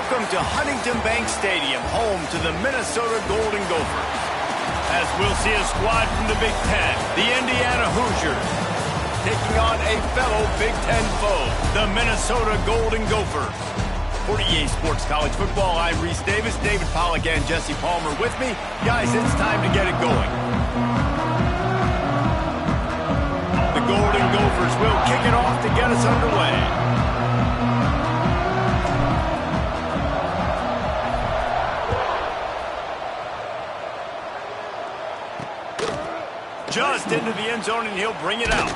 Welcome to Huntington Bank Stadium, home to the Minnesota Golden Gophers. As we'll see a squad from the Big Ten, the Indiana Hoosiers, taking on a fellow Big Ten foe, the Minnesota Golden Gophers. For EA Sports College Football, I'm Reese Davis, David Pollack, and Jesse Palmer with me. Guys, it's time to get it going. The Golden Gophers will kick it off to get us underway. Just into the end zone, and he'll bring it out.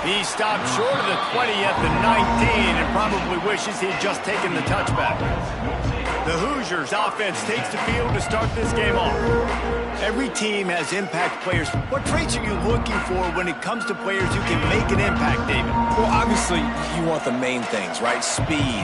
He stopped short of the 20 at the 19 and probably wishes he had just taken the touchback. The Hoosiers offense takes the field to start this game off. Every team has impact players. What traits are you looking for when it comes to players who can make an impact, David? Well, obviously, you want the main things, right? Speed,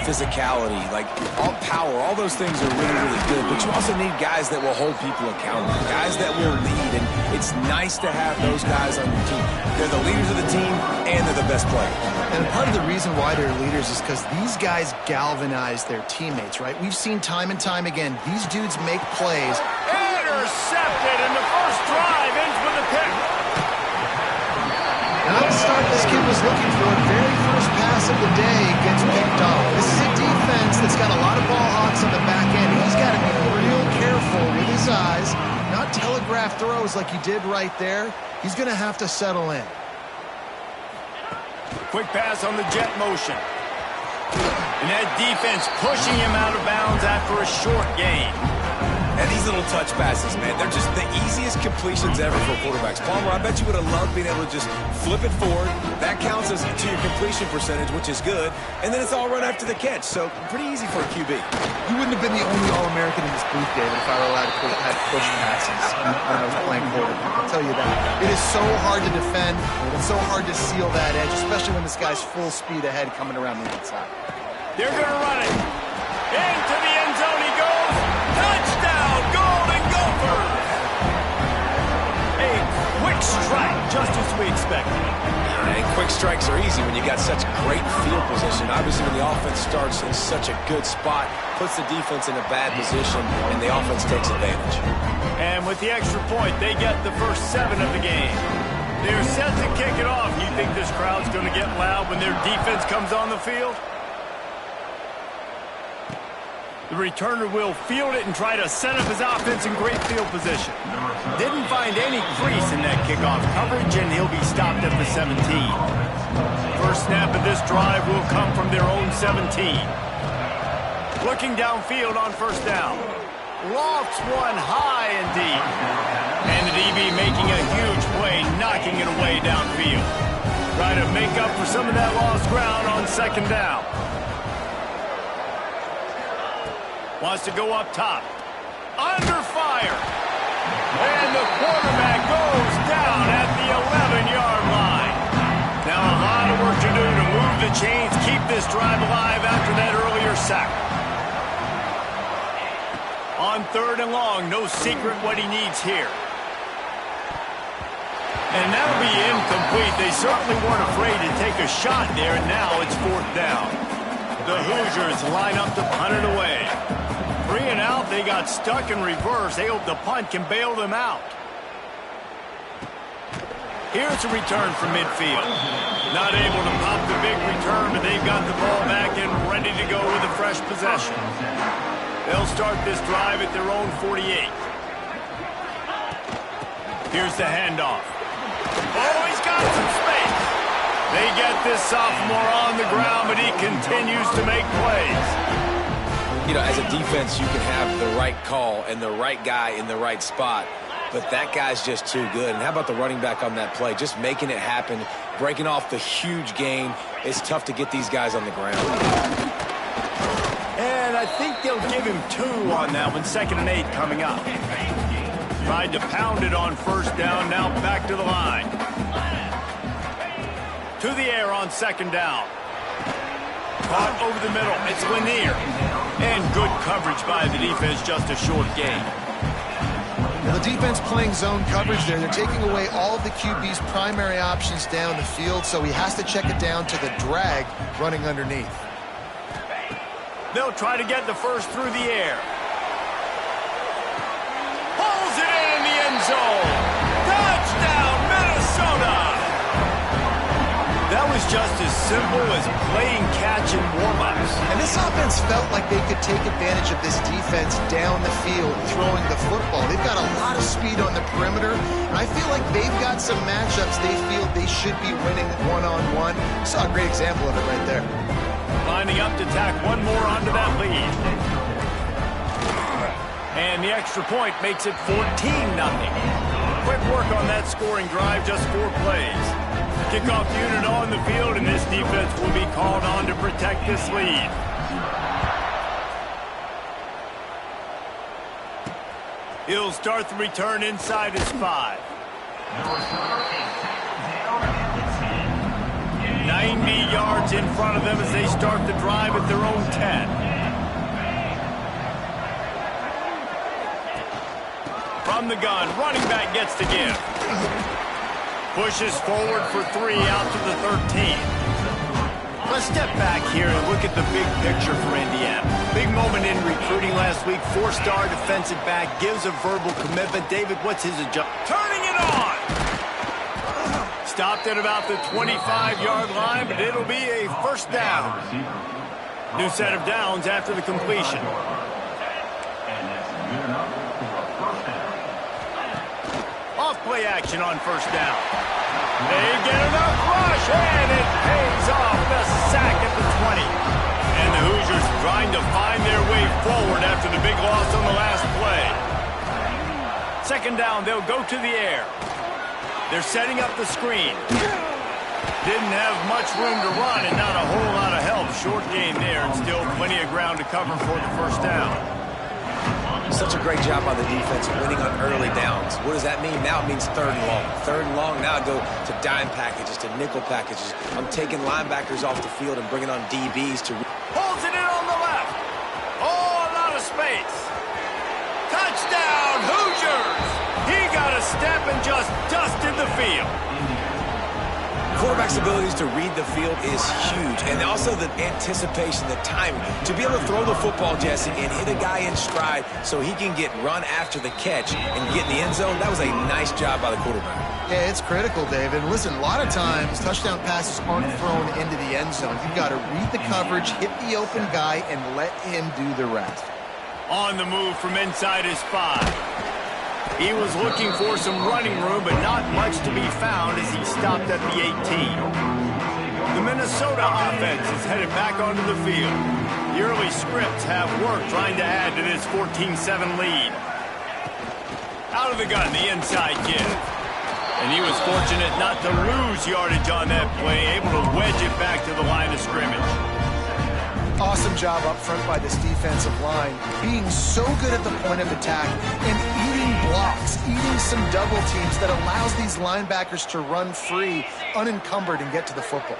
physicality, like all power, all those things are really, really good. But you also need guys that will hold people accountable, guys that will lead. And it's nice to have those guys on your team. They're the leaders of the team, and they're the best players. And part of the reason why they're leaders is because these guys galvanize their teammates, right? We've seen time and time again, these dudes make plays. Intercepted, and the first drive ends with a pick. Not the start this kid was looking for. Very first pass of the day gets picked off. This is a defense that's got a lot of ball hawks on the back end. He's got to be real careful with his eyes, not telegraph throws like he did right there. He's going to have to settle in. Quick pass on the jet motion. And that defense pushing him out of bounds after a short gain. And these little touch passes, man, they're just the easiest completions ever for quarterbacks. Palmer, I bet you would have loved being able to just flip it forward. That counts as to your completion percentage, which is good. And then it's all run after the catch, so pretty easy for a QB. You wouldn't have been the only All-American in this booth, David, if I were allowed to have push passes when I was playing quarterback. I'll tell you that. It is so hard to defend. It's so hard to seal that edge, especially when this guy's full speed ahead coming around the outside. They're going to run it. Into the end zone he goes. Touchdown, Golden Gophers. A quick strike, just as we expected. And quick strikes are easy when you got such great field position. Obviously, when the offense starts in such a good spot, puts the defense in a bad position, and the offense takes advantage. And with the extra point, they get the first 7 of the game. They're set to kick it off. You think this crowd's going to get loud when their defense comes on the field? The returner will field it and try to set up his offense in great field position. Didn't find any crease in that kickoff coverage, and he'll be stopped at the 17. First snap of this drive will come from their own 17. Looking downfield on first down. Lofts one high and deep. And the DB making a huge play, knocking it away downfield. Try to make up for some of that lost ground on second down. Wants to go up top. Under fire. And the quarterback goes down at the 11-yard line. Now a lot of work to do to move the chains, keep this drive alive after that earlier sack. On 3rd and long, no secret what he needs here. And that'll be incomplete. They certainly weren't afraid to take a shot there, and now it's 4th down. The Hoosiers line up to punt it away. 3 and out, they got stuck in reverse. They hope the punt can bail them out. Here's a return from midfield. Not able to pop the big return, but they've got the ball back and ready to go with a fresh possession. They'll start this drive at their own 48. Here's the handoff. Oh, he's got some space. They get this sophomore on the ground, but he continues to make plays. As a defense, you can have the right call and the right guy in the right spot, but that guy's just too good. And how about the running back on that play? Just making it happen, breaking off the huge gain. It's tough to get these guys on the ground. And I think they'll give him 2 on that one. 2nd and 8 coming up. Tried to pound it on first down, now back to the line. To the air on 2nd down. Caught over the middle. It's Lanier. And good coverage by the defense, just a short gain. Well, the defense playing zone coverage there. They're taking away all of the QB's primary options down the field, so he has to check it down to the drag running underneath. They'll try to get the first through the air. Pulls it in the end zone. Touchdown, Minnesota! That was just as simple as playing catch and warm-ups. And this offense felt like they could take advantage of this defense down the field, throwing the football. They've got a lot of speed on the perimeter, and I feel like they've got some matchups they feel they should be winning one-on-one. Saw a great example of it right there. Lining up to tack one more onto that lead. And the extra point makes it 14-0. Quick work on that scoring drive, just 4 plays. Kickoff unit on the field, and this defense will be called on to protect this lead. He'll start the return inside his 5. 90 yards in front of them as they start the drive at their own 10. From the gun, running back gets to give. Pushes forward for 3 out to the 13. Let's step back here and look at the big picture for Indiana. Big moment in recruiting last week. 4-star defensive back gives a verbal commitment. David, what's his adjustment? Turning it on! Stopped at about the 25-yard line, but it'll be a first down. New set of downs after the completion. Off-play action on first down. They get enough rush, and it pays off. The sack at the 20. And the Hoosiers trying to find their way forward after the big loss on the last play. Second down, they'll go to the air. They're setting up the screen. Didn't have much room to run and not a whole lot of help. Short gain there and still plenty of ground to cover for the first down. Such a great job by the defense winning on early downs. What does that mean? Now it means 3rd and long. 3rd and long, now I go to dime packages, to nickel packages. I'm taking linebackers off the field and bringing on DBs to... Pulls it in on the left. Oh, a lot of space. Touchdown, Hoosiers! He got a step and just dusted the field. Quarterback's abilities to read the field is huge, and also the anticipation, the timing. To be able to throw the football, Jesse, and hit a guy in stride so he can get run after the catch and get in the end zone, that was a nice job by the quarterback. Yeah, it's critical, David. Listen, a lot of times touchdown passes aren't thrown into the end zone. You've got to read the coverage, hit the open guy, and let him do the rest. On the move from inside his 5. He was looking for some running room, but not much to be found as he stopped at the 18. The Minnesota offense is headed back onto the field. The early scripts have worked trying to add to this 14-7 lead. Out of the gun, the inside give. And he was fortunate not to lose yardage on that play, able to wedge it back to the line of scrimmage. Awesome job up front by this defensive line, being so good at the point of attack and eating blocks, eating some double teams that allows these linebackers to run free, unencumbered, and get to the football.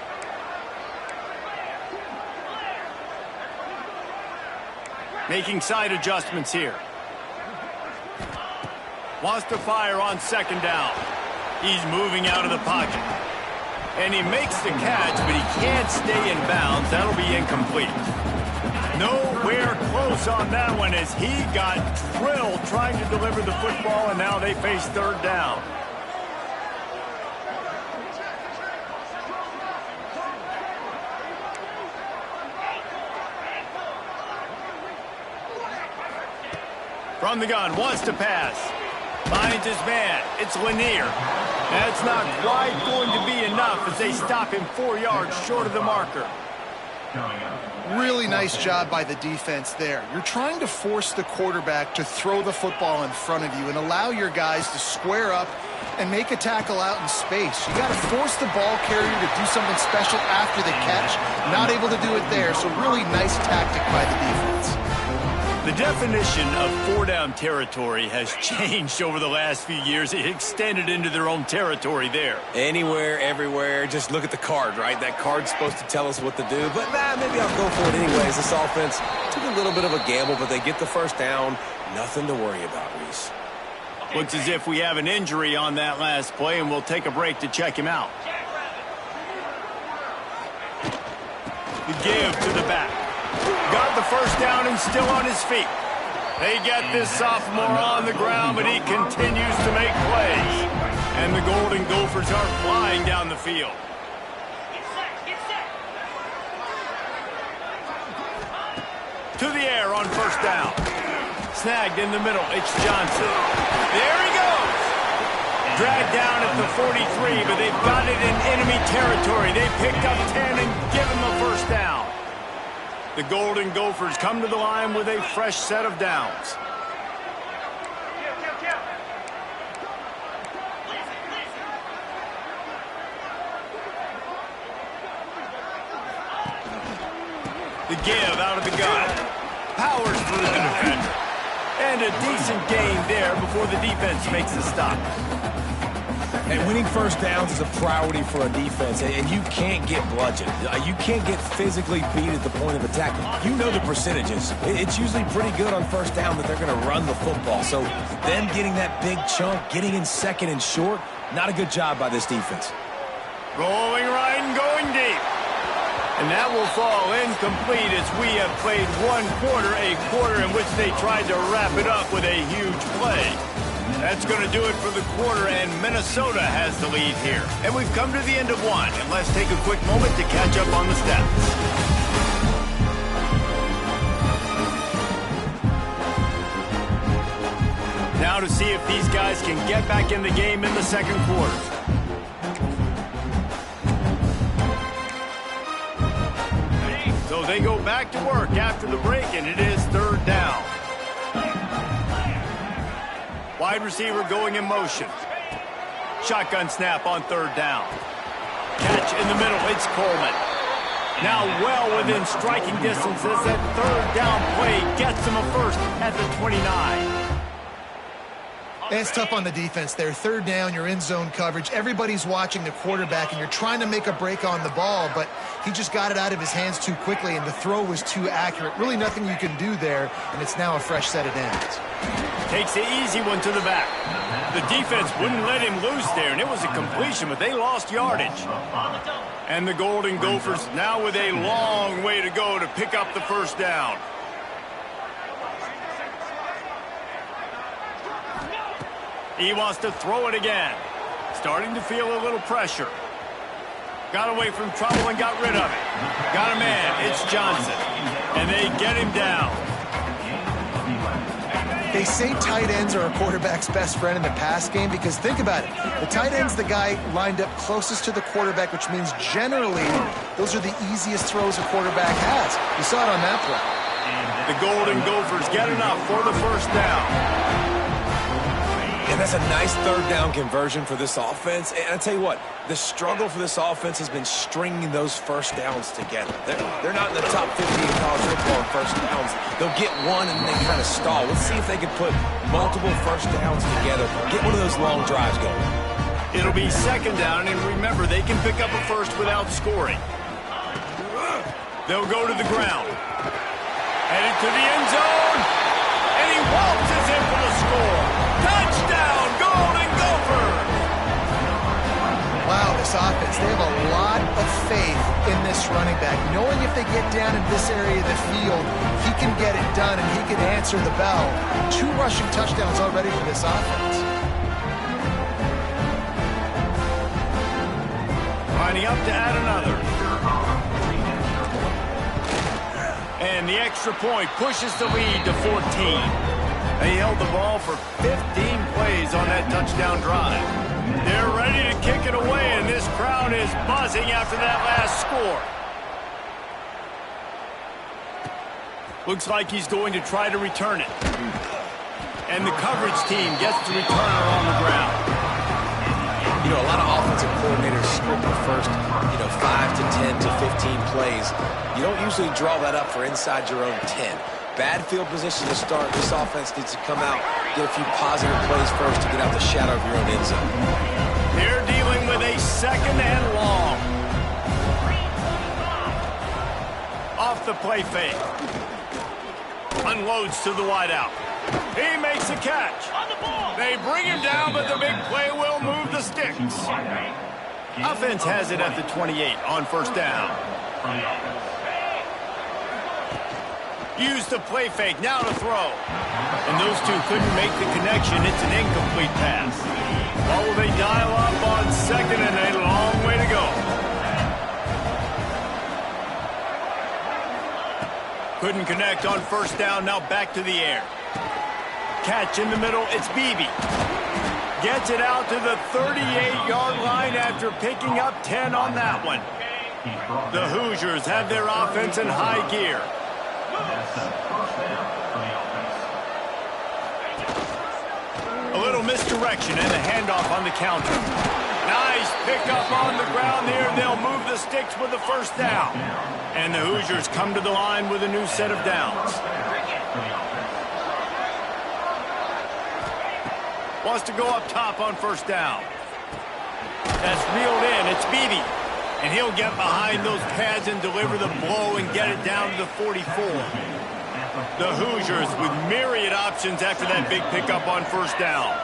Making side adjustments here. Wants to fire on second down. He's moving out of the pocket. And he makes the catch, but he can't stay in bounds. That'll be incomplete. Nowhere close on that one as he got drilled trying to deliver the football, and now they face 3rd down. From the gun, wants to pass. Finds his man. It's Lanier. That's not quite going to be enough as they stop him 4 yards short of the marker. Really nice job by the defense there. You're trying to force the quarterback to throw the football in front of you and allow your guys to square up and make a tackle out in space. You got to force the ball carrier to do something special after the catch. Not able to do it there, so really nice tactic by the defense. The definition of 4-down territory has changed over the last few years. It extended into their own territory there. Anywhere, everywhere, just look at the card, right? That card's supposed to tell us what to do, but maybe I'll go for it anyways. This offense took a little bit of a gamble, but they get the first down. Nothing to worry about, Reese. Looks as if we have an injury on that last play, and we'll take a break to check him out. The give to the back. Got the first down and still on his feet. They get this sophomore on the ground, but he continues to make plays. And the Golden Gophers are flying down the field. To the air on first down. Snagged in the middle. It's Johnson. There he goes. Dragged down at the 43, but they've got it in enemy territory. They picked up 10 and give him a first down. The Golden Gophers come to the line with a fresh set of downs. The give out of the gun. Powers through the defender. And a decent gain there before the defense makes the stop. And winning first downs is a priority for a defense, and you can't get bludgeoned. You can't get physically beat at the point of attack. You know the percentages. It's usually pretty good on first down that they're going to run the football. So them getting that big chunk, getting in second and short, not a good job by this defense. Rolling right and going deep. And that will fall incomplete as we have played one quarter, a quarter in which they tried to wrap it up with a huge play. That's going to do it for the quarter, and Minnesota has the lead here. And we've come to the end of one, and let's take a quick moment to catch up on the stats. Now to see if these guys can get back in the game in the second quarter. So they go back to work after the break, and it is third down. Wide receiver going in motion. Shotgun snap on third down. Catch in the middle. It's Coleman. Now well within striking distance as that third down play gets him a first at the 29. It's tough on the defense there. Third down, you're in zone coverage. Everybody's watching the quarterback, and you're trying to make a break on the ball, but he just got it out of his hands too quickly, and the throw was too accurate. Really nothing you can do there, and it's now a fresh set of downs. Takes the easy one to the back. The defense wouldn't let him loose there, and it was a completion, but they lost yardage. And the Golden Gophers now with a long way to go to pick up the first down. He wants to throw it again. Starting to feel a little pressure. Got away from trouble and got rid of it. Got a man. It's Johnson. And they get him down. They say tight ends are a quarterback's best friend in the pass game because think about it. The tight end's the guy lined up closest to the quarterback, which means generally those are the easiest throws a quarterback has. You saw it on that play. The Golden Gophers get enough for the first down. And that's a nice third down conversion for this offense. And I tell you what, the struggle for this offense has been stringing those first downs together. They're not in the top 50 in college football in first downs. They'll get one and then kind of stall. Let's see if they can put multiple first downs together. Get one of those long drives going. It'll be second down, and remember, they can pick up a first without scoring. They'll go to the ground. Headed to the end zone. And he waltzes in for the score. Touchdown, Golden Gophers! Wow, this offense, they have a lot of faith in this running back. Knowing if they get down in this area of the field, he can get it done and he can answer the bell. 2 rushing touchdowns already for this offense. Lining up to add another. And the extra point pushes the lead to 14. They held the ball for 15 plays on that touchdown drive. They're ready to kick it away, and this crowd is buzzing after that last score. Looks like he's going to try to return it. And the coverage team gets the returner on the ground. You know, a lot of offensive coordinators script the first, 5 to 10 to 15 plays. You don't usually draw that up for inside your own 10. Bad field position to start. This offense needs to come out, get a few positive plays first to get out the shadow of your own end zone. They're dealing with a second and long. Off the play fake. Unloads to the wideout. He makes a catch. They bring him down, but the big play will move the sticks. Offense has it at the 28 on first down. Use the play fake, now to throw. And those two couldn't make the connection. It's an incomplete pass. What will they dial up on second, and a long way to go. Couldn't connect on first down, now back to the air. Catch in the middle, it's Beebe. Gets it out to the 38-yard line after picking up 10 on that one. The Hoosiers have their offense in high gear. A little misdirection and a handoff on the counter. Nice pickup on the ground there. They'll move the sticks with the first down. And the Hoosiers come to the line with a new set of downs. Wants to go up top on first down. That's reeled in. It's Beebe. And he'll get behind those pads and deliver the blow and get it down to the 44. The Hoosiers with myriad options after that big pickup on first down.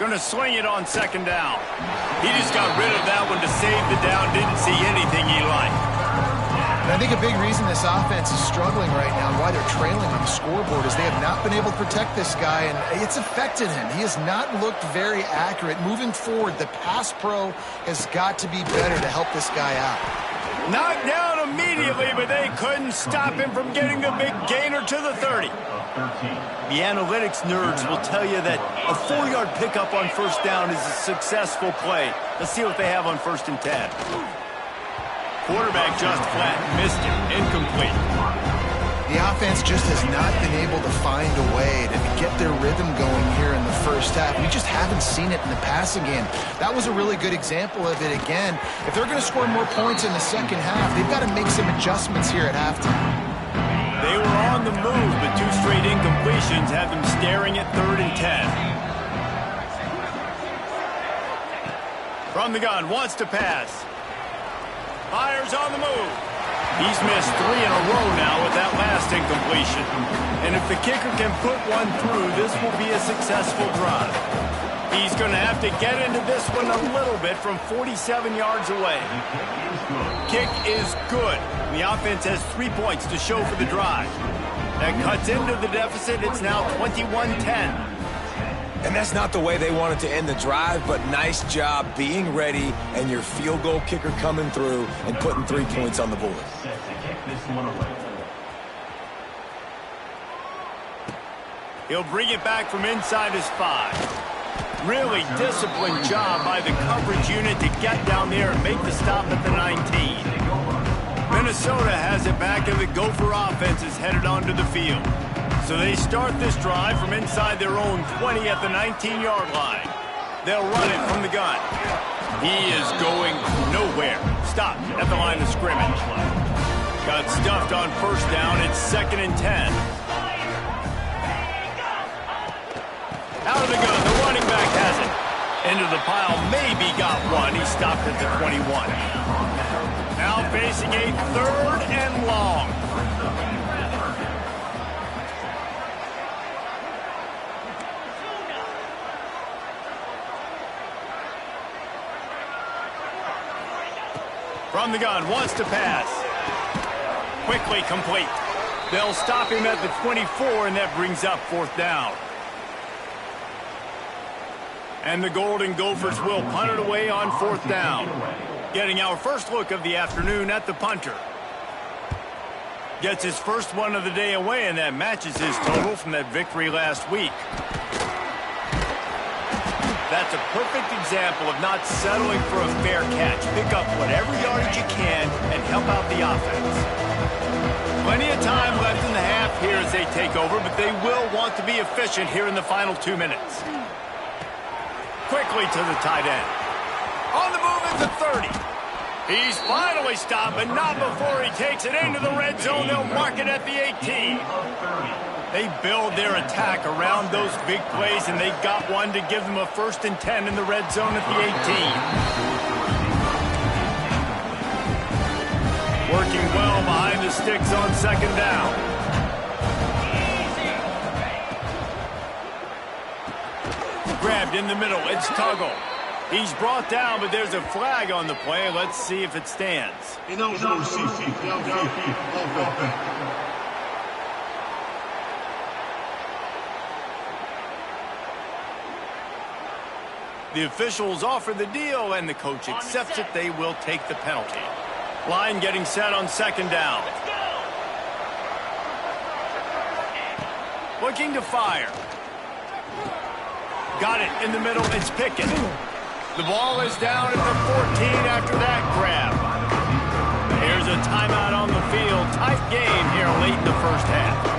Going to swing it on second down. He just got rid of that one to save the down. Didn't see anything he liked. And I think a big reason this offense is struggling right now and why they're trailing on the scoreboard is they have not been able to protect this guy, and it's affected him. He has not looked very accurate. Moving forward, the pass pro has got to be better to help this guy out. Knocked down immediately, but they couldn't stop him from getting the big gainer to the 30. The analytics nerds will tell you that a 4-yard pickup on first down is a successful play. Let's see what they have on first and 10. Quarterback just flat, missed him, incomplete. The offense just has not been able to find a way to get their rhythm going here in the first half. We just haven't seen it in the passing game. That was a really good example of it again. If they're going to score more points in the second half, they've got to make some adjustments here at halftime. They were on the move, but 2 straight incompletions have them staring at 3rd and 10. From the gun, wants to pass. Fires on the move. He's missed 3 in a row now with that last incompletion. And if the kicker can put one through, this will be a successful drive. He's going to have to get into this one a little bit from 47 yards away. Kick is good. The offense has 3 points to show for the drive. That cuts into the deficit. It's now 21-10. And that's not the way they wanted to end the drive, but nice job being ready and your field goal kicker coming through and putting 3 points on the board. He'll bring it back from inside his 5. Really disciplined job by the coverage unit to get down there and make the stop at the 19. Minnesota has it back, and the Gopher offense is headed onto the field. So they start this drive from inside their own 20 at the 19-yard line. They'll run it from the gun. He is going nowhere. Stopped at the line of scrimmage. Got stuffed on first down. It's 2nd and 10. Out of the gun. The running back has it. Into the pile. Maybe got one. He stopped at the 21. Now facing a 3rd and long. From the gun, wants to pass. Quickly complete. They'll stop him at the 24, and that brings up 4th down. And the Golden Gophers will punt it away on 4th down. Getting our first look of the afternoon at the punter. Gets his first one of the day away, and that matches his total from that victory last week. That's a perfect example of not settling for a fair catch. Pick up whatever yardage you can and help out the offense. Plenty of time left in the half here as they take over, but they will want to be efficient here in the final 2 minutes. Quickly to the tight end. On the move at the 30. He's finally stopped, but not before he takes it into the red zone. They'll mark it at the 18. They build their attack around those big plays, and they got one to give them a 1st and 10 in the red zone at the 18. Working well behind the sticks on 2nd down. Grabbed in the middle. It's Tuggle. He's brought down, but there's a flag on the play. Let's see if it stands. The officials offer the deal, and the coach accepts it. They will take the penalty. Line getting set on second down. Looking to fire. Got it in the middle. It's Pickett. The ball is down at the 14 after that grab. Here's a timeout on the field. Tight game here late in the first half.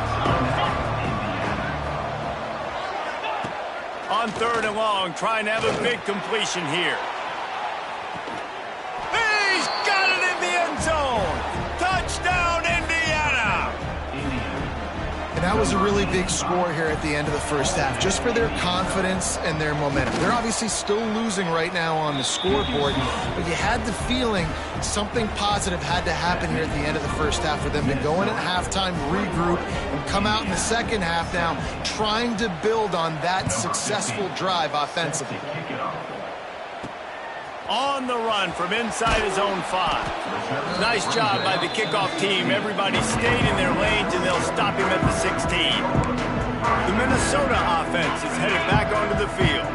On third and long, trying to have a big completion here. He's got it in the end zone. Touchdown, Indiana. And that was a really big score here at the end of the first half, just for their confidence and their momentum. They're obviously still losing right now on the scoreboard, but you had the feeling something positive had to happen here at the end of the first half for them to go in at halftime, regroup, and come out in the second half now trying to build on that successful drive offensively. On the run from inside his own 5. Nice job by the kickoff team. Everybody stayed in their lanes, and they'll stop him at the 16. The Minnesota offense is headed back onto the field.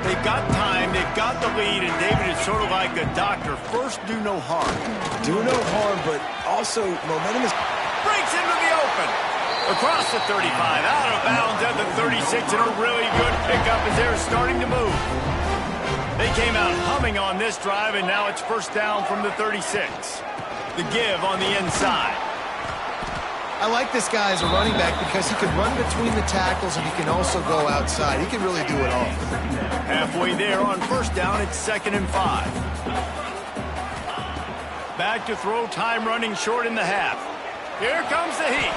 They've got time, they've got the lead, and David is sort of like a doctor. First, do no harm. Do no harm, but also momentum is... Breaks into the open. Across the 35, out of bounds at the 36, and a really good pickup as they're starting to move. They came out humming on this drive, and now it's first down from the 36. The give on the inside. I like this guy as a running back because he can run between the tackles and he can also go outside. He can really do it all. Halfway there on first down, it's 2nd and 5. Back to throw, time running short in the half. Here comes the heat.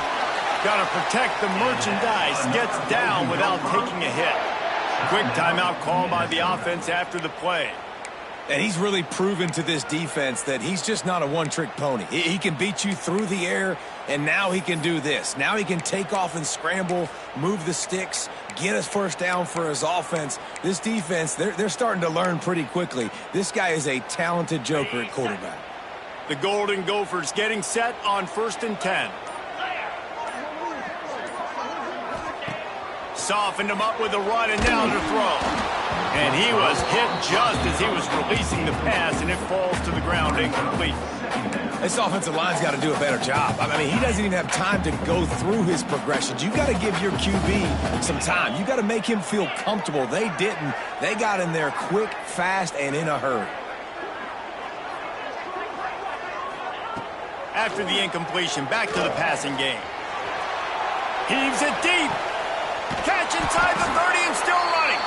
Got to protect the merchandise. Gets down without taking a hit. Quick timeout call by the offense after the play. And he's really proven to this defense that he's just not a one-trick pony. He can beat you through the air, and now he can do this. Now he can take off and scramble, move the sticks, get us first down for his offense. This defense, they're starting to learn pretty quickly. This guy is a talented joker at quarterback. The Golden Gophers getting set on 1st and 10. Softened him up with a run, and now to throw. And he was hit just as he was releasing the pass, and it falls to the ground incomplete. This offensive line's got to do a better job. I mean, he doesn't even have time to go through his progressions. You got to give your QB some time. You got to make him feel comfortable. They didn't. They got in there quick, fast, and in a hurry. After the incompletion, back to the passing game. Heaves it deep. Catch inside the 30 and still running.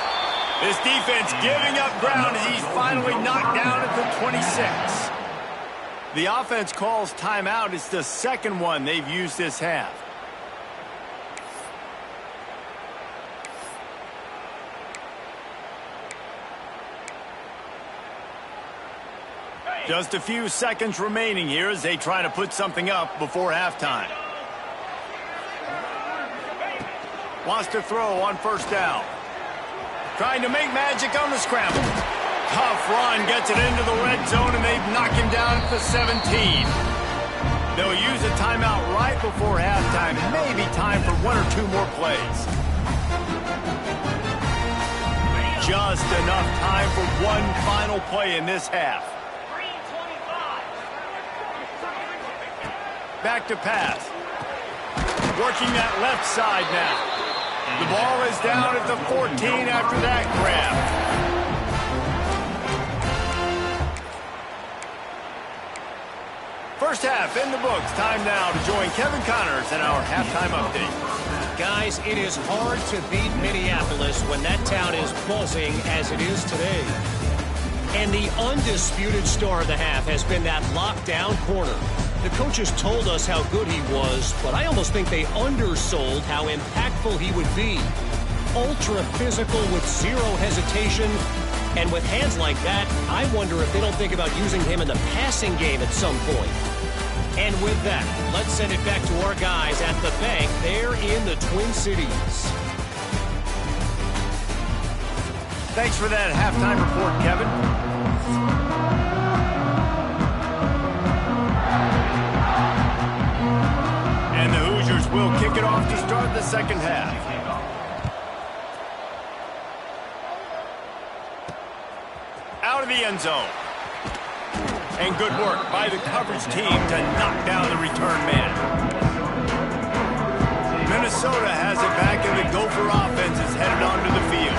This defense giving up ground as he's finally knocked down at the 26. The offense calls timeout. It's the second one they've used this half. Just a few seconds remaining here as they try to put something up before halftime. Wants to throw on first down. Trying to make magic on the scramble. Tough run, gets it into the red zone, and they've knocked him down at the 17. They'll use a timeout right before halftime. Maybe time for 1 or 2 more plays. Just enough time for one final play in this half. Back to pass. Working that left side now. The ball is down at the 14 after that grab. First half in the books. Time now to join Kevin Connors in our halftime update. Guys, it is hard to beat Minneapolis when that town is buzzing as it is today. And the undisputed star of the half has been that lockdown corner. The coaches told us how good he was, but I almost think they undersold how impactful he would be. Ultra physical with zero hesitation. And with hands like that, I wonder if they don't think about using him in the passing game at some point. And with that, let's send it back to our guys at the bank there in the Twin Cities. Thanks for that halftime report, Kevin. And the Hoosiers will kick it off to start the second half. the end zone. And good work by the coverage team to knock down the return man. Minnesota has it back, and the Gopher offense is headed onto the field.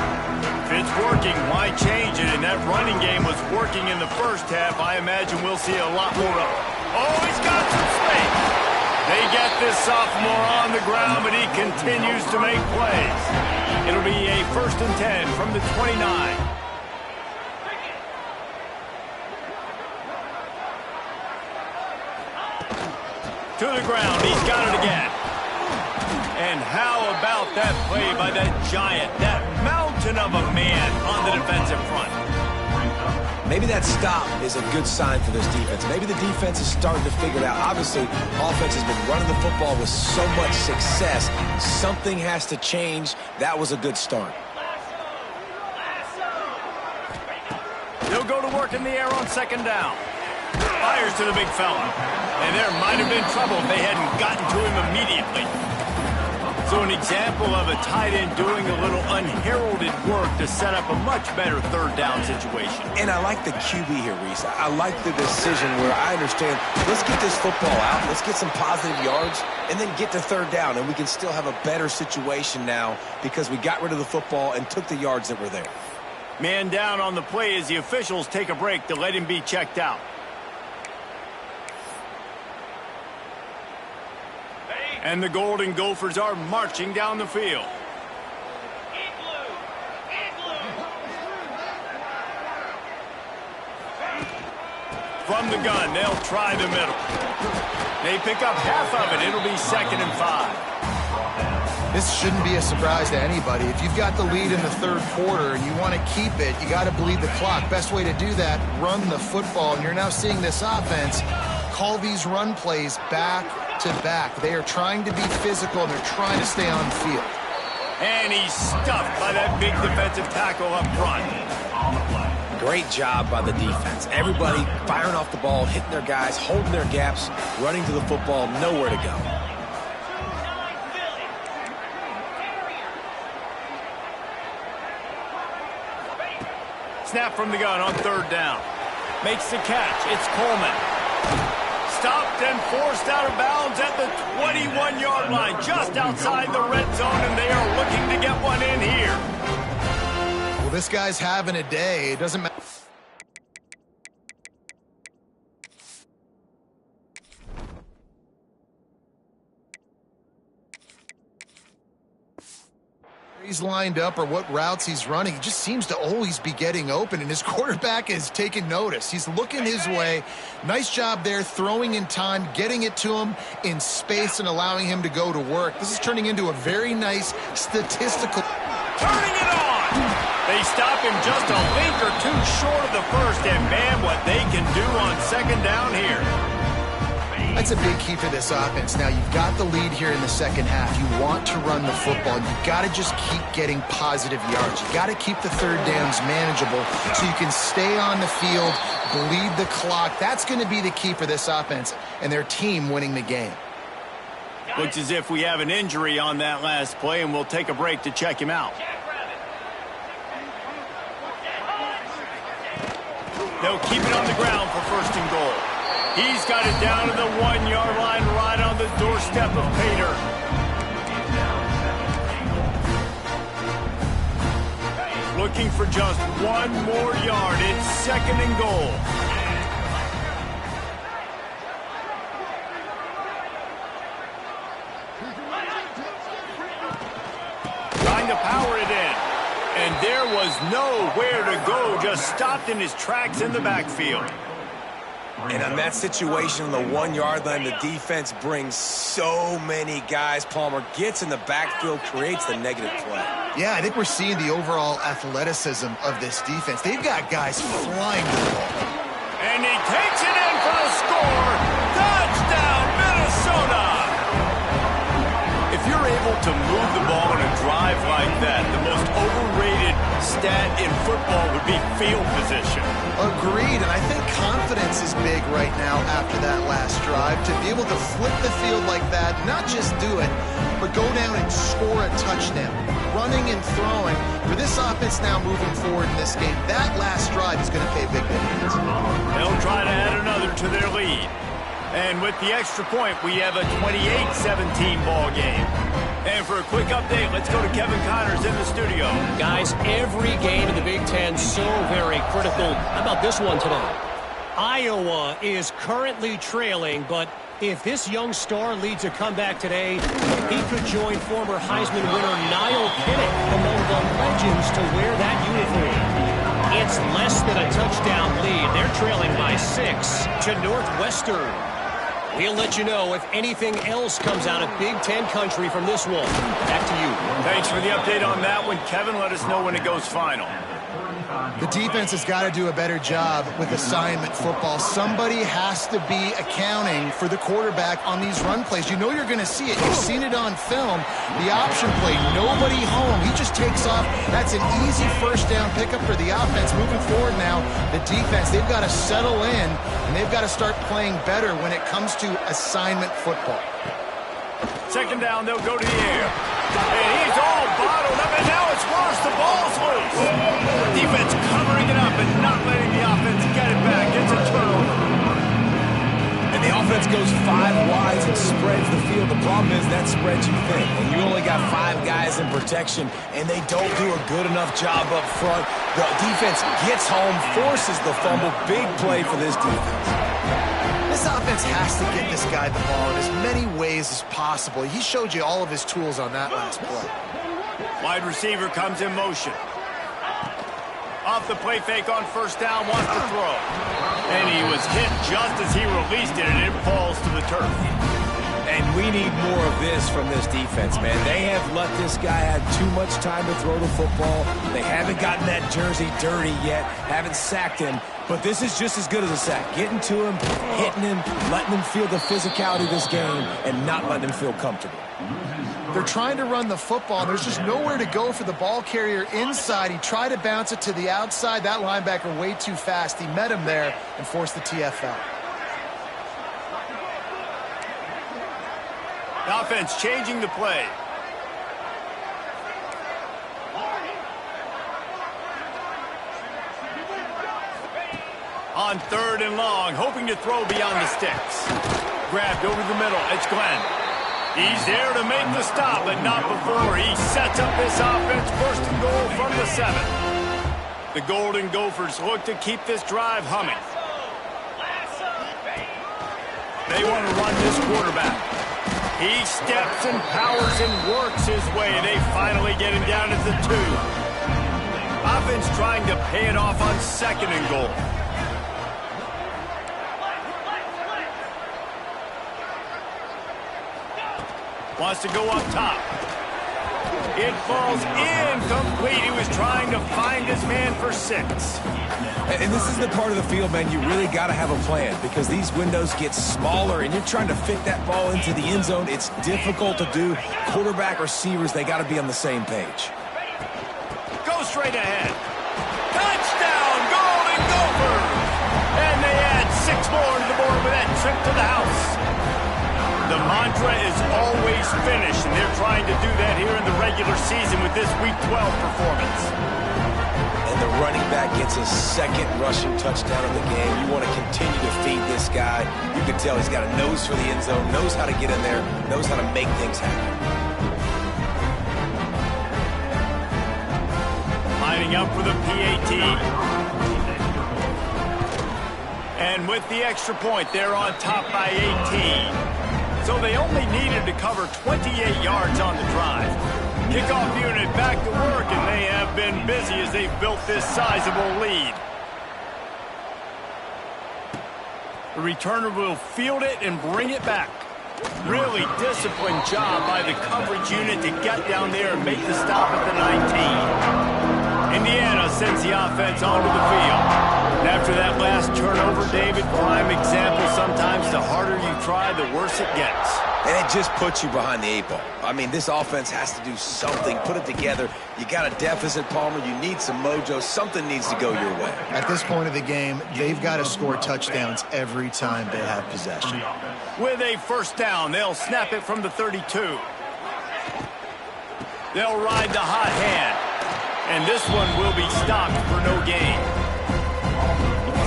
If it's working, why change it? And that running game was working in the first half. I imagine we'll see a lot more of it. Oh, he's got some space. They get this sophomore on the ground, but he continues to make plays. It'll be a 1st and 10 from the 29. To the ground, he's got it again. And how about that play by that giant, that mountain of a man on the defensive front? Maybe that stop is a good sign for this defense. Maybe the defense is starting to figure it out. Obviously, offense has been running the football with so much success. Something has to change. That was a good start. He'll go to work in the air on 2nd down. Fires to the big fella. And there might have been trouble if they hadn't gotten to him immediately. So an example of a tight end doing a little unheralded work to set up a much better 3rd down situation. And I like the QB here, Reese. I like the decision where I understand, let's get this football out, let's get some positive yards, and then get to 3rd down, and we can still have a better situation now because we got rid of the football and took the yards that were there. Man down on the play as the officials take a break to let him be checked out. And the Golden Gophers are marching down the field. From the gun, they'll try the middle. They pick up half of it. It'll be 2nd and 5. This shouldn't be a surprise to anybody. If you've got the lead in the 3rd quarter and you want to keep it, you got to bleed the clock. Best way to do that, run the football. And you're now seeing this offense call these run plays back to back. They are trying to be physical, and they're trying to stay on the field. And he's stuffed by that big defensive tackle up front. Great job by the defense. Everybody firing off the ball, hitting their guys, holding their gaps, running to the football, nowhere to go. Snap from the gun on 3rd down. Makes the catch. It's Coleman. Stopped and forced out of bounds at the 21-yard line, just outside the red zone, and they are looking to get one in here. Well, this guy's having a day. It doesn't matter. He's lined up or what routes he's running. He just seems to always be getting open, and his quarterback is taking notice. He's looking his way. Nice job there, throwing in time, getting it to him in space and allowing him to go to work. This is turning into a very nice statistical. Turning it on! They stop him just a link or two short of the first, and man, what they can do on 2nd down here. That's a big key for this offense. Now, you've got the lead here in the 2nd half. You want to run the football. You've got to just keep getting positive yards. You've got to keep the 3rd downs manageable so you can stay on the field, bleed the clock. That's going to be the key for this offense and their team winning the game. Looks as if we have an injury on that last play, and we'll take a break to check him out. They'll keep it on the ground for 1st and goal. He's got it down to the 1-yard line, right on the doorstep of Pater. Looking for just one more yard. It's 2nd and goal. Trying to power it in. And there was nowhere to go. Just stopped in his tracks in the backfield. And on that situation on the 1-yard line, the defense brings so many guys. Palmer gets in the backfield, creates the negative play. Yeah, I think we're seeing the overall athleticism of this defense. They've got guys flying to the ball. And he takes it in for the score. Touchdown, Minnesota! If you're able to move the ball in a drive like that, the most overrated stat in football would be field position. Agreed, and I think confidence is big right now after that last drive. To be able to flip the field like that, not just do it, but go down and score a touchdown. Running and throwing. For this offense now moving forward in this game, that last drive is going to pay big dividends. They'll try to add another to their lead. And with the extra point, we have a 28-17 ball game. And for a quick update, let's go to Kevin Connors in the studio. Guys, every game in the Big Ten so very critical. How about this one today? Iowa is currently trailing, but if this young star leads a comeback today, he could join former Heisman winner Niall Kinnick among the legends to wear that uniform. It's less than a touchdown lead. They're trailing by 6 to Northwestern. We'll let you know if anything else comes out of Big Ten country from this one. Back to you. Thanks for the update on that one, Kevin. Let us know when it goes final. The defense has got to do a better job with assignment football. Somebody has to be accounting for the quarterback on these run plays. You know you're going to see it. You've seen it on film. The option play, nobody home. He just takes off. That's an easy first down pickup for the offense. Moving forward now, the defense, they've got to settle in, and they've got to start playing better when it comes to assignment football. Second down, they'll go to the air. And he's all bottled up, and now it's worse. The ball's loose. Defense covering it up and not letting the offense get it back. It's a turnover. And the offense goes 5 wide and spreads the field. The problem is that spreads you thin. And you only got 5 guys in protection, and they don't do a good enough job up front. The defense gets home, forces the fumble. Big play for this defense. This offense has to get this guy the ball in as many ways as possible. He showed you all of his tools on that last play. Wide receiver comes in motion. Off the play fake on first down, wants to throw. And he was hit just as he released it, and it falls to the turf. And we need more of this from this defense, man. They have let this guy have too much time to throw the football. They haven't gotten that jersey dirty yet, haven't sacked him. But this is just as good as a sack. Getting to him, hitting him, letting him feel the physicality of this game, and not letting him feel comfortable. They're trying to run the football, and there's just nowhere to go for the ball carrier inside. He tried to bounce it to the outside. That linebacker way too fast. He met him there and forced the TFL. The offense changing the play. On third and long, hoping to throw beyond the sticks. Grabbed over the middle. It's Glenn. He's there to make the stop, but not before. He sets up this offense first and goal from the 7. The Golden Gophers look to keep this drive humming. They want to run this quarterback. He steps and powers and works his way. They finally get him down at the 2. Offense trying to pay it off on second and goal. Wants to go up top. It falls incomplete. He was trying to find his man for 6. And this is the part of the field, man, you really got to have a plan because these windows get smaller and you're trying to fit that ball into the end zone. It's difficult to do. Quarterback, receivers, they got to be on the same page. Go straight ahead. Touchdown, Golden Gophers! And they add 6 more to the board with that trip to the house. The mantra is always finish, and they're trying to do that here in the regular season with this Week 12 performance. And the running back gets his 2nd rushing touchdown of the game. You want to continue to feed this guy. You can tell he's got a nose for the end zone, knows how to get in there, knows how to make things happen. Lining up for the PAT. And with the extra point, they're on top by 18. So they only needed to cover 28 yards on the drive. Kickoff unit back to work, and they have been busy as they've built this sizable lead. The returner will field it and bring it back. Really disciplined job by the coverage unit to get down there and make the stop at the 19. Indiana sends the offense onto the field. And after that last turnover, David, prime example, sometimes the harder you try, the worse it gets. And it just puts you behind the 8 ball. I mean, this offense has to do something, put it together. You got a deficit, Palmer. You need some mojo. Something needs to go your way. At this point of the game, they've got to score touchdowns every time they have possession. With a first down, they'll snap it from the 32. They'll ride the hot hand. And this one will be stopped for no gain.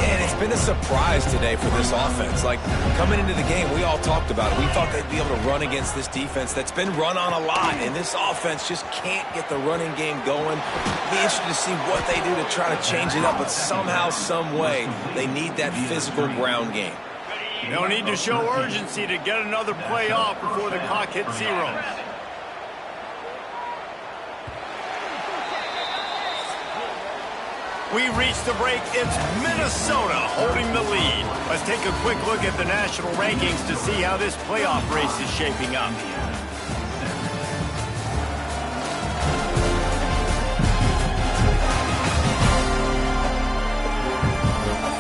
And it's been a surprise today for this offense. Like, coming into the game, we all talked about it. We thought they'd be able to run against this defense that's been run on a lot, and this offense just can't get the running game going. Be interested to see what they do to try to change it up, but somehow, some way, they need that physical ground game. They'll need to show urgency to get another play off before the clock hits 0. We reach the break. It's Minnesota holding the lead. Let's take a quick look at the national rankings to see how this playoff race is shaping up.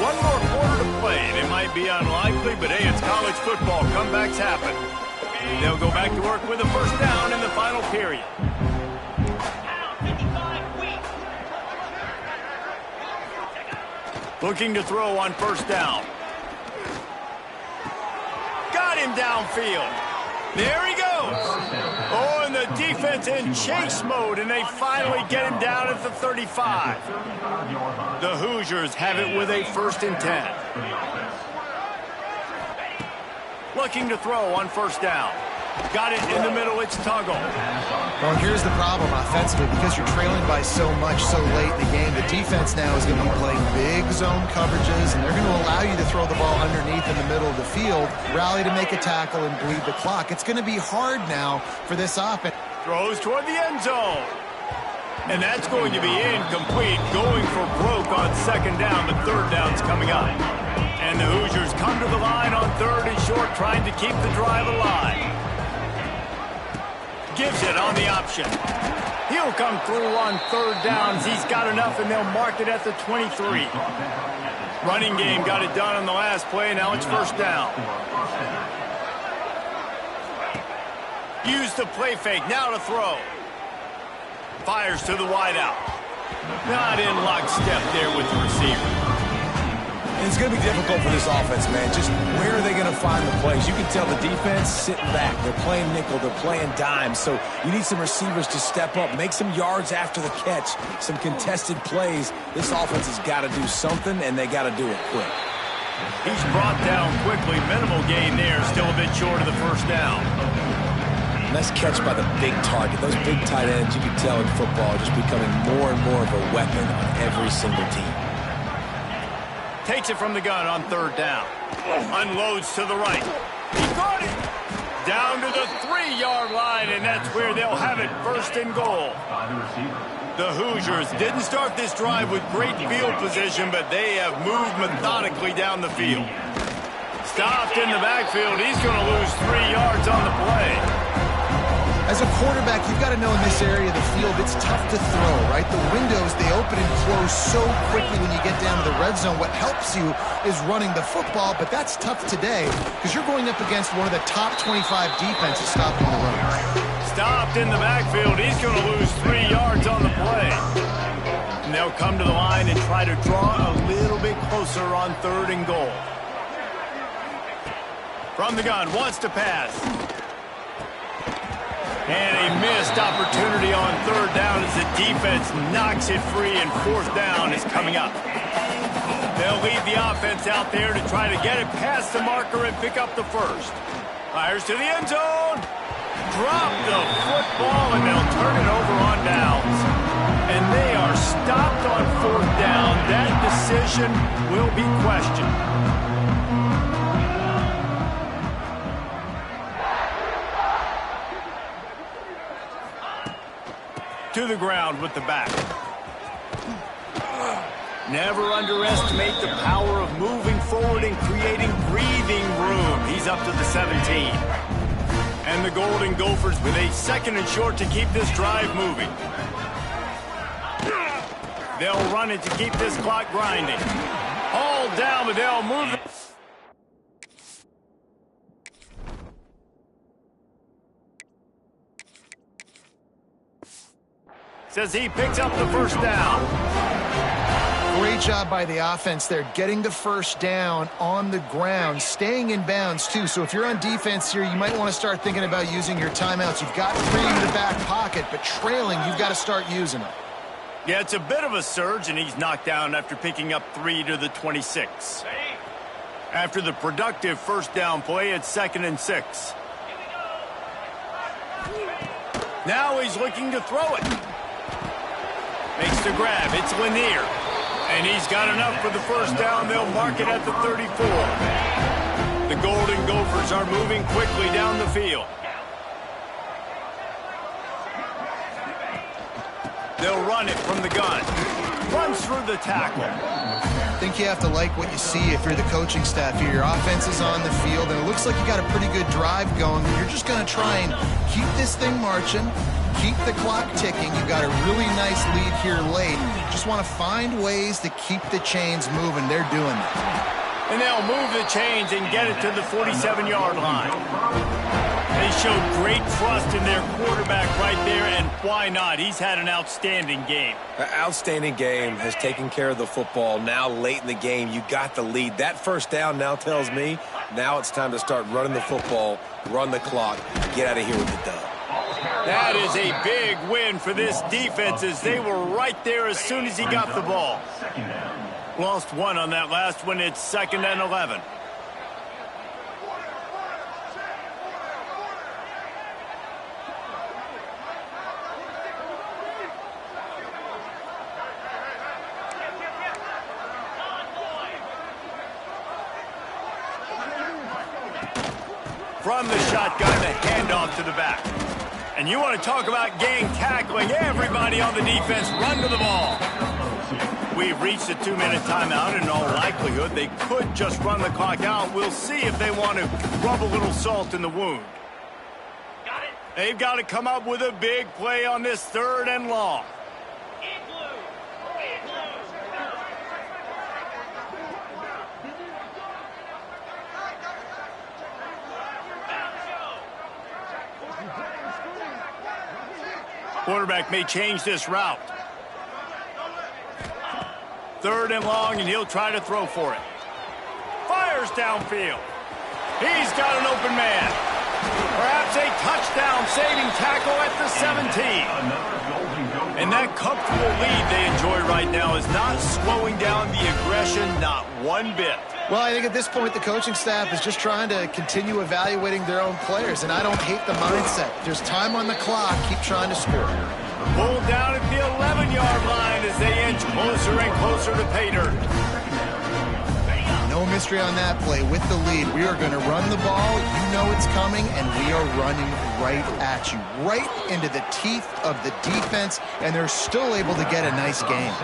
One more quarter to play, and it might be unlikely, but hey, it's college football. Comebacks happen. They'll go back to work with a first down in the final period. Looking to throw on first down. Got him downfield. There he goes. Oh, and the defense in chase mode, and they finally get him down at the 35. The Hoosiers have it with a 1st and 10. Looking to throw on first down. Got it in the middle. It's Tuggle. Well, here's the problem offensively. Because you're trailing by so much so late in the game, the defense now is going to be playing big zone coverages, and they're going to allow you to throw the ball underneath in the middle of the field, rally to make a tackle, and bleed the clock. It's going to be hard now for this offense. Throws toward the end zone. And that's going to be incomplete. Going for broke on 2nd down, but 3rd down's coming up. And the Hoosiers come to the line on 3rd and short, trying to keep the drive alive. Gives it on the option. He'll come through on 3rd downs. He's got enough, and they'll mark it at the 23. Running game got it done on the last play. Now it's first down. Use the play fake. Now to throw. Fires to the wideout. Not in lockstep there with the receiver. It's going to be difficult for this offense, man. Just where are they going to find the plays? You can tell the defense sitting back. They're playing nickel. They're playing dime. So you need some receivers to step up, make some yards after the catch, some contested plays. This offense has got to do something, and they got to do it quick. He's brought down quickly. Minimal gain there. Still a bit short of the first down. Nice catch by the big target. Those big tight ends, you can tell in football, are just becoming more and more of a weapon on every single team. Takes it from the gun on 3rd down. Unloads to the right. He got it. Down to the 3-yard line, and that's where they'll have it, 1st and goal. The Hoosiers didn't start this drive with great field position, but they have moved methodically down the field. Stopped in the backfield. He's going to lose 3 yards on the play. As a quarterback, you've got to know in this area of the field, it's tough to throw, right? The windows, they open and close so quickly when you get down to the red zone. What helps you is running the football, but that's tough today because you're going up against one of the top 25 defenses stopping the run. Stopped in the backfield. He's going to lose 3 yards on the play. And they'll come to the line and try to draw a little bit closer on 3rd and goal. From the gun, wants to pass. And a missed opportunity on 3rd down as the defense knocks it free, and 4th down is coming up. They'll leave the offense out there to try to get it past the marker and pick up the 1st. Fires to the end zone. Drop the football, and they'll turn it over on downs. And they are stopped on 4th down. That decision will be questioned. To the ground with the back. Never underestimate the power of moving forward and creating breathing room. He's up to the 17. And the Golden Gophers with a 2nd and short to keep this drive moving. They'll run it to keep this clock grinding. All down, but they'll move it. Says he picks up the first down. Great job by the offense there, getting the first down on the ground, staying in bounds too. So if you're on defense here, you might want to start thinking about using your timeouts. You've got 3 in the back pocket, but trailing, you've got to start using them. Yeah, it's a bit of a surge, and he's knocked down after picking up 3 to the 26. After the productive first down play, it's 2nd and 6. Now he's looking to throw it. Makes the grab. It's Lanier. And he's got enough for the first down. They'll mark it at the 34. The Golden Gophers are moving quickly down the field. They'll run it from the gun. Runs through the tackle. I think you have to like what you see if you're the coaching staff here. Your offense is on the field, and it looks like you got a pretty good drive going. You're just going to try and keep this thing marching, keep the clock ticking. You've got a really nice lead here late. Just want to find ways to keep the chains moving. They're doing that. And they'll move the chains and get it to the 47-yard line. They showed great trust in their quarterback right there, and why not? He's had an outstanding game. An outstanding game, has taken care of the football. Now late in the game, you got the lead. That first down now tells me now it's time to start running the football, run the clock, get out of here with the dub. That is a big win for this defense, as they were right there as soon as he got the ball. Lost 1 on that last one. It's 2nd and 11. From the shotgun, the handoff to the back. And you want to talk about gang tackling. Everybody on the defense run to the ball. We've reached a 2-minute timeout, and in all likelihood, they could just run the clock out. We'll see if they want to rub a little salt in the wound. They've got to come up with a big play on this 3rd and long. Quarterback may change this route. 3rd and long, and he'll try to throw for it. Fires downfield. He's got an open man. Perhaps a touchdown-saving tackle at the 17. And that comfortable lead they enjoy right now is not slowing down the aggression, not one bit. Well, I think at this point, the coaching staff is just trying to continue evaluating their own players, and I don't hate the mindset. There's time on the clock. Keep trying to score. Pulled down at the 11-yard line as they inch closer and closer to pay dirt. No mystery on that play. With the lead, we are going to run the ball. You know it's coming, and we are running right at you, right into the teeth of the defense, and they're still able to get a nice game.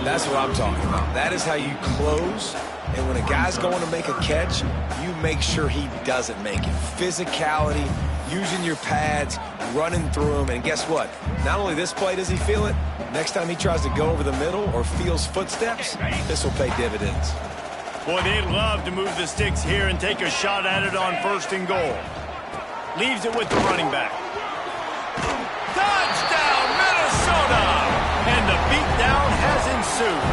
That's what I'm talking about. That is how you close. And when a guy's going to make a catch, you make sure he doesn't make it. Physicality, using your pads, running through them. And guess what? Not only this play does he feel it, next time he tries to go over the middle or feels footsteps, this will pay dividends. Boy, they'd love to move the sticks here and take a shot at it on 1st and goal. Leaves it with the running back. Touchdown, Minnesota! And the beatdown has ensued.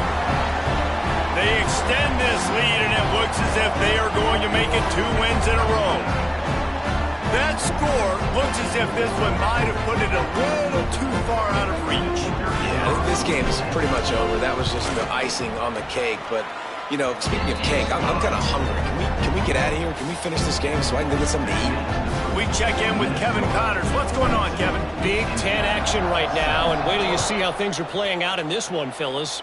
They extend this lead, and it looks as if they are going to make it 2 wins in a row. That score looks as if this one might have put it a little too far out of reach. Yeah, this game is pretty much over. That was just the icing on the cake. But, you know, speaking of cake, I'm kind of hungry. Can we get out of here? Can we finish this game so I can go get something to eat? We check in with Kevin Connors. What's going on, Kevin? Big Ten action right now, and wait till you see how things are playing out in this one, fellas.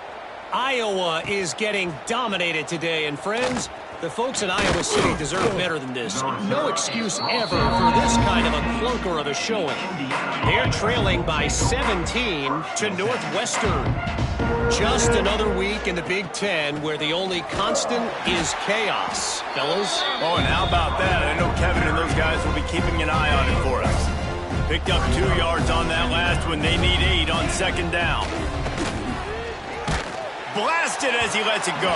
Iowa is getting dominated today, and friends, the folks in Iowa City deserve better than this. No excuse ever for this kind of a clunker of a showing. They're trailing by 17 to Northwestern. Just another week in the Big Ten where the only constant is chaos, fellas. Oh, and how about that? I know Kevin and those guys will be keeping an eye on it for us. Picked up 2 yards on that last one. They need 8 on 2nd down. blasted as he lets it go.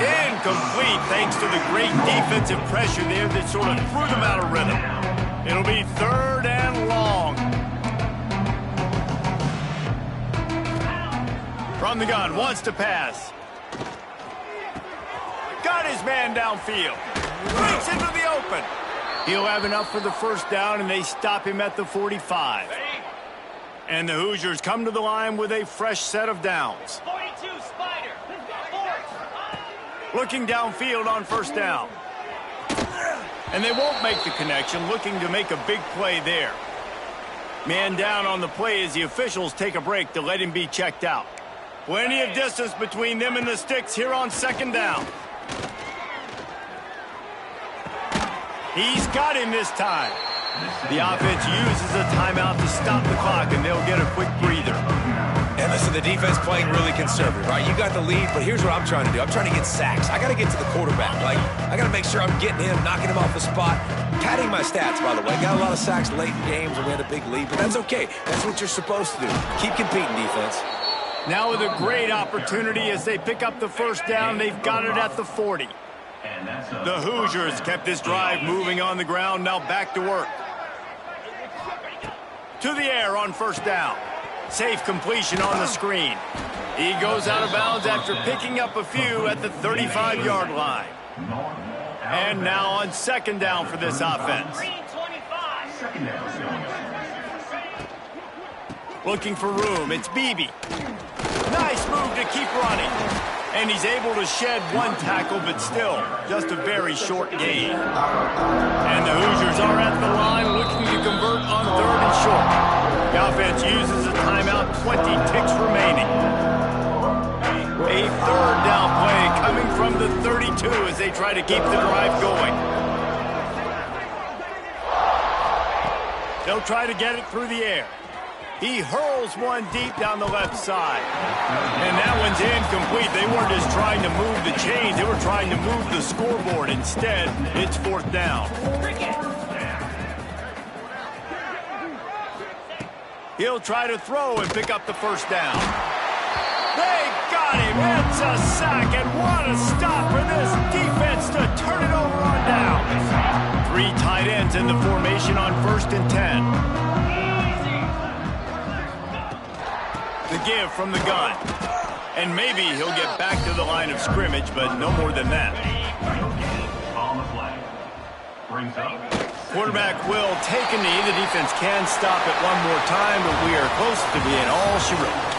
Incomplete thanks to the great defensive pressure there that sort of threw them out of rhythm. It'll be 3rd and long. From the gun, wants to pass. Got his man downfield. Breaks into the open. He'll have enough for the first down, and they stop him at the 45. And the Hoosiers come to the line with a fresh set of downs. 42, Spider. Looking downfield on first down. And they won't make the connection, looking to make a big play there. Man down on the play as the officials take a break to let him be checked out. Plenty of distance between them and the sticks here on 2nd down. He's got him this time. The offense uses a timeout to stop the clock, and they'll get a quick breather. And listen, the defense playing really conservative, right? You got the lead, but here's what I'm trying to do. I'm trying to get sacks. I got to get to the quarterback. Like, I got to make sure I'm getting him, knocking him off the spot. Padding my stats, by the way. Got a lot of sacks late in games when we had a big lead, but that's okay. That's what you're supposed to do. Keep competing, defense. Now with a great opportunity as they pick up the first down, they've got it at the 40. The Hoosiers kept this drive moving on the ground, now back to work. To the air on first down. Safe completion on the screen. He goes out of bounds after picking up a few at the 35-yard line. And now on 2nd down for this offense. Looking for room, it's Beebe. Nice move to keep running. And he's able to shed one tackle, but still, just a very short gain. And the Hoosiers are at the line looking to convert on 3rd and short. The offense uses a timeout, 20 ticks remaining. A 3rd down play coming from the 32 as they try to keep the drive going. They'll try to get it through the air. He hurls one deep down the left side. And that one's incomplete. They weren't just trying to move the chains. They were trying to move the scoreboard. Instead, it's 4th down. He'll try to throw and pick up the first down. They got him. It's a sack. And what a stop for this defense to turn it over on down. 3 tight ends in the formation on 1st and 10. The give from the gun. And maybe he'll get back to the line of scrimmage, but no more than that. Quarterback will take a knee. The defense can stop it one more time, but we are close to being all she wrote.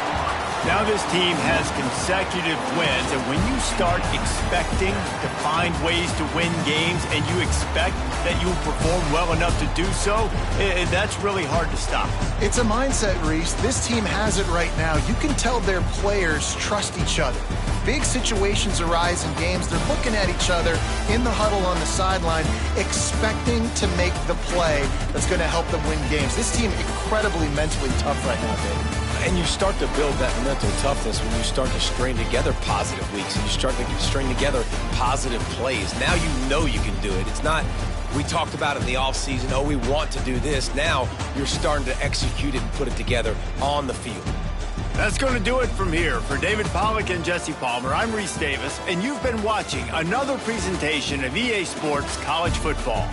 Now this team has consecutive wins, and when you start expecting to find ways to win games and you expect that you will perform well enough to do so, that's really hard to stop. It's a mindset, Reese. This team has it right now. You can tell their players trust each other. Big situations arise in games. They're looking at each other in the huddle on the sideline, expecting to make the play that's going to help them win games. This team incredibly mentally tough right now, Dave. And you start to build that mental toughness when you start to string together positive weeks and you start to string together positive plays. Now you know you can do it. It's not, we talked about it in the offseason, oh, we want to do this. Now you're starting to execute it and put it together on the field. That's going to do it from here. For David Pollack and Jesse Palmer, I'm Reese Davis, and you've been watching another presentation of EA Sports College Football.